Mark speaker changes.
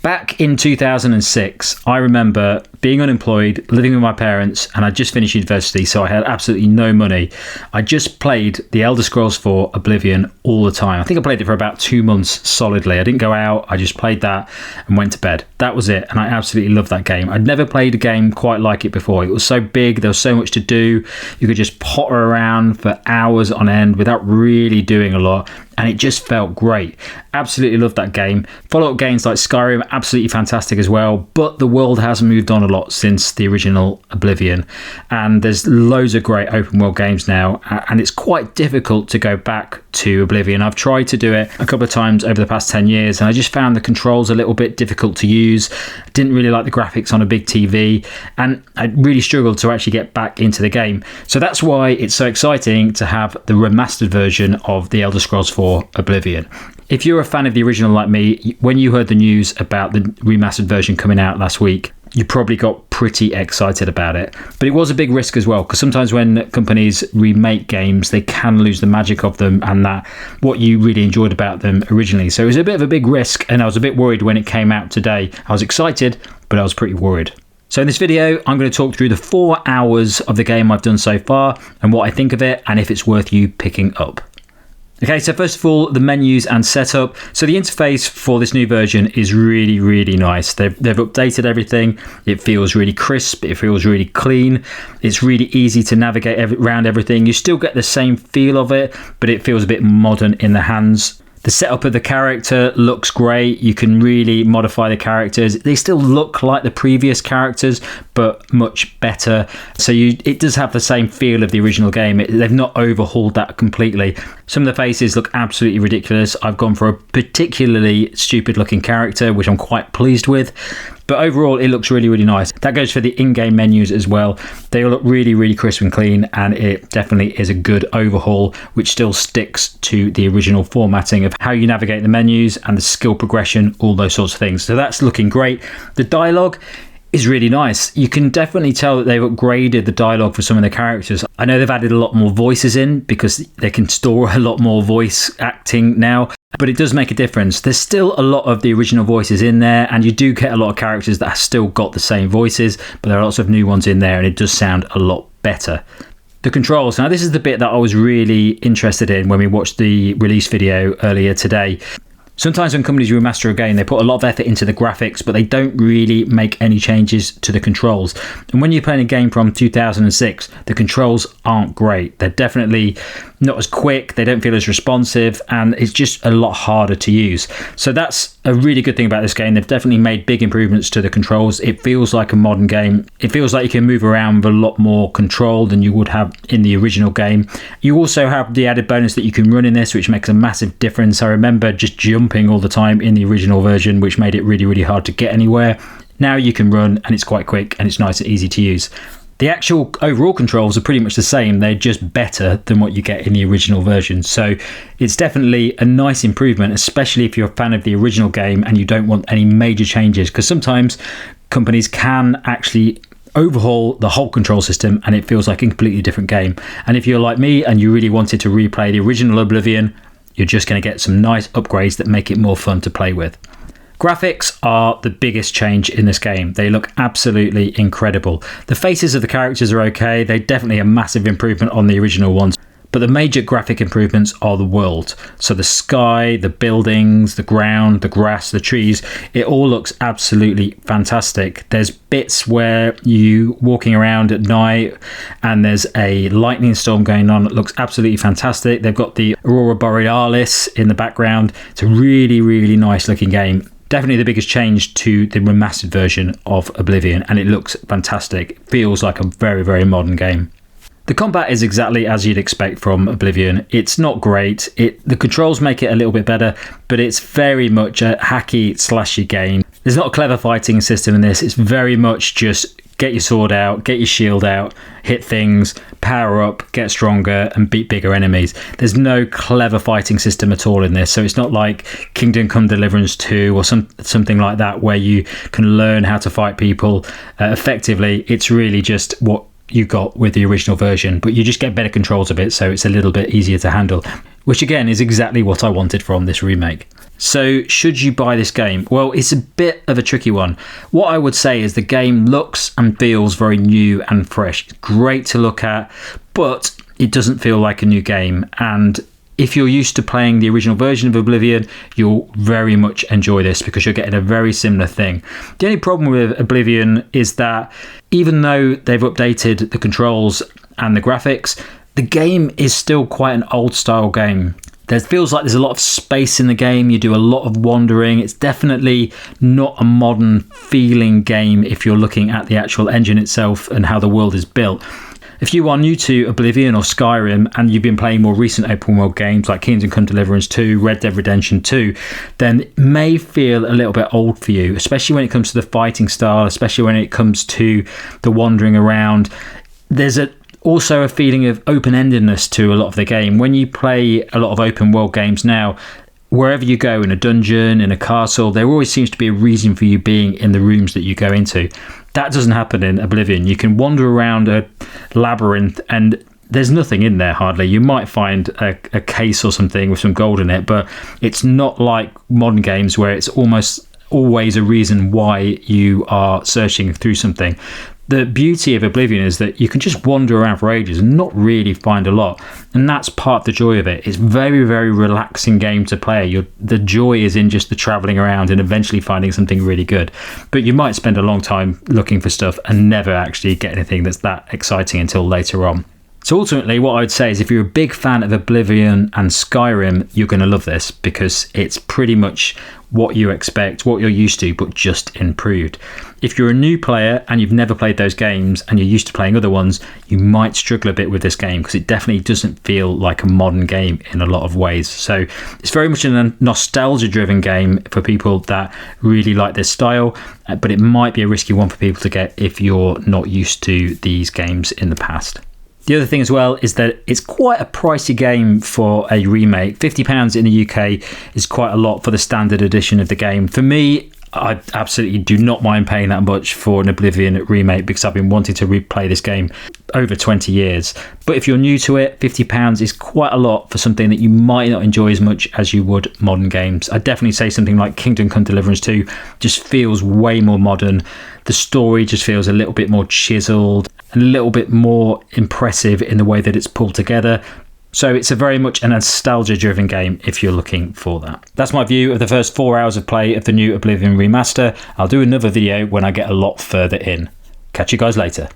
Speaker 1: Back in 2006, I remember being unemployed, living with my parents, and I'd just finished university, so I had absolutely no money. I just played The Elder Scrolls 4 Oblivion all the time. I think I played it for about 2 months solidly. I didn't go out, I just played that and went to bed. That was it, and I absolutely loved that game. I'd never played a game quite like it before. It was so big, there was so much to do. You could just potter around for hours on end without really doing a lot, and it just felt great. Absolutely loved that game. Follow-up games like Skyrim, absolutely fantastic as well, but the world has moved on a lot since the original Oblivion, and there's loads of great open world games now, and it's quite difficult to go back to Oblivion. I've tried to do it a couple of times over the past 10 years, and I just found the controls a little bit difficult to use. Didn't really like the graphics on a big TV, and I really struggled to actually get back into the game. So that's why it's so exciting to have the remastered version of The Elder Scrolls 4 Oblivion. If you're a fan of the original like me, when you heard the news about the remastered version coming out last week, you probably got pretty excited about it. But it was a big risk as well, because sometimes when companies remake games, they can lose the magic of them and that what you really enjoyed about them originally. So it was a bit of a big risk, and I was a bit worried when it came out today. I was excited, but I was pretty worried. So in this video, I'm going to talk through the 4 hours of the game I've done so far and what I think of it and if it's worth you picking up. Okay, so first of all, the menus and setup. So the interface for this new version is really, really nice. They've updated everything. It feels really crisp. It feels really clean. It's really easy to navigate around everything. You still get the same feel of it, but it feels a bit modern in the hands. The setup of the character looks great. You can really modify the characters. They still look like the previous characters, but much better. So it does have the same feel of the original game. They've not overhauled that completely. Some of the faces look absolutely ridiculous. I've gone for a particularly stupid looking character, which I'm quite pleased with. But overall, it looks really, really nice. That goes for the in-game menus as well. They all look really, really crisp and clean, and it definitely is a good overhaul, which still sticks to the original formatting of how you navigate the menus and the skill progression, all those sorts of things. So that's looking great. The dialogue is really nice. You can definitely tell that they've upgraded the dialogue for some of the characters. I know they've added a lot more voices in because they can store a lot more voice acting now, but it does make a difference. There's still a lot of the original voices in there, and you do get a lot of characters that have still got the same voices, but there are lots of new ones in there, and it does sound a lot better. The controls. Now, this is the bit that I was really interested in when we watched the release video earlier today. Sometimes when companies remaster a game, they put a lot of effort into the graphics, but they don't really make any changes to the controls. And when you're playing a game from 2006, the controls aren't great. They're definitely not as quick, they don't feel as responsive, and it's just a lot harder to use. So that's a really good thing about this game. They've definitely made big improvements to the controls. It feels like a modern game. It feels like you can move around with a lot more control than you would have in the original game. You also have the added bonus that you can run in this, which makes a massive difference. I remember just jumping all the time in the original version, which made it really, really hard to get anywhere. Now you can run, and it's quite quick, and it's nice and easy to use. The actual overall controls are pretty much the same. They're just better than what you get in the original version. So it's definitely a nice improvement, especially if you're a fan of the original game and you don't want any major changes, because sometimes companies can actually overhaul the whole control system and it feels like a completely different game. And if you're like me and you really wanted to replay the original Oblivion, you're just going to get some nice upgrades that make it more fun to play with. Graphics are the biggest change in this game. They look absolutely incredible. The faces of the characters are okay. They're definitely a massive improvement on the original ones. But the major graphic improvements are the world. So the sky, the buildings, the ground, the grass, the trees, it all looks absolutely fantastic. There's bits where you walking around at night and there's a lightning storm going on. It looks absolutely fantastic. They've got the Aurora Borealis in the background. It's a really, really nice looking game. Definitely the biggest change to the remastered version of Oblivion, and it looks fantastic. It feels like a very, very modern game. The combat is exactly as you'd expect from Oblivion. It's not great. The controls make it a little bit better, but it's very much a hacky, slashy game. There's not a clever fighting system in this. It's very much just get your sword out, get your shield out, hit things, power up, get stronger, and beat bigger enemies. There's no clever fighting system at all in this, so it's not like Kingdom Come Deliverance 2 or something like that where you can learn how to fight people effectively. It's really just what you got with the original version, but you just get better controls of it, so it's a little bit easier to handle. which again is exactly what I wanted from this remake. So should you buy this game? Well, it's a bit of a tricky one. What I would say is the game looks and feels very new and fresh. It's great to look at, but it doesn't feel like a new game. And if you're used to playing the original version of Oblivion, you'll very much enjoy this because you're getting a very similar thing. The only problem with Oblivion is that even though they've updated the controls and the graphics, the game is still quite an old style game. There feels like there's a lot of space in the game. You do a lot of wandering. It's definitely not a modern feeling game if you're looking at the actual engine itself and how the world is built. If you are new to Oblivion or Skyrim and you've been playing more recent open world games like Kingdom Come Deliverance 2, Red Dead Redemption 2, then it may feel a little bit old for you, especially when it comes to the fighting style, especially when it comes to the wandering around. There's also a feeling of open-endedness to a lot of the game. When you play a lot of open world games now, wherever you go, in a dungeon, in a castle, there always seems to be a reason for you being in the rooms that you go into. That doesn't happen in Oblivion. You can wander around a labyrinth and there's nothing in there hardly. You might find a case or something with some gold in it, but it's not like modern games where it's almost always a reason why you are searching through something. The beauty of Oblivion is that you can just wander around for ages and not really find a lot. And that's part of the joy of it. It's very, very relaxing game to play. The joy is in just the travelling around and eventually finding something really good. But you might spend a long time looking for stuff and never actually get anything that's that exciting until later on. So ultimately, what I would say is if you're a big fan of Oblivion and Skyrim, you're going to love this because it's pretty much what you expect, what you're used to, but just improved. If you're a new player and you've never played those games and you're used to playing other ones, you might struggle a bit with this game because it definitely doesn't feel like a modern game in a lot of ways. So it's very much a nostalgia-driven game for people that really like this style, but it might be a risky one for people to get if you're not used to these games in the past. The other thing as well is that it's quite a pricey game for a remake. £50 in the UK is quite a lot for the standard edition of the game. For me, I absolutely do not mind paying that much for an Oblivion remake because I've been wanting to replay this game over 20 years. But if you're new to it, £50 is quite a lot for something that you might not enjoy as much as you would modern games. I'd definitely say something like Kingdom Come Deliverance 2 just feels way more modern. The story just feels a little bit more chiseled, a little bit more impressive in the way that it's pulled together. So it's a very much a nostalgia-driven game if you're looking for that. That's my view of the first 4 hours of play of the new Oblivion Remaster. I'll do another video when I get a lot further in. Catch you guys later.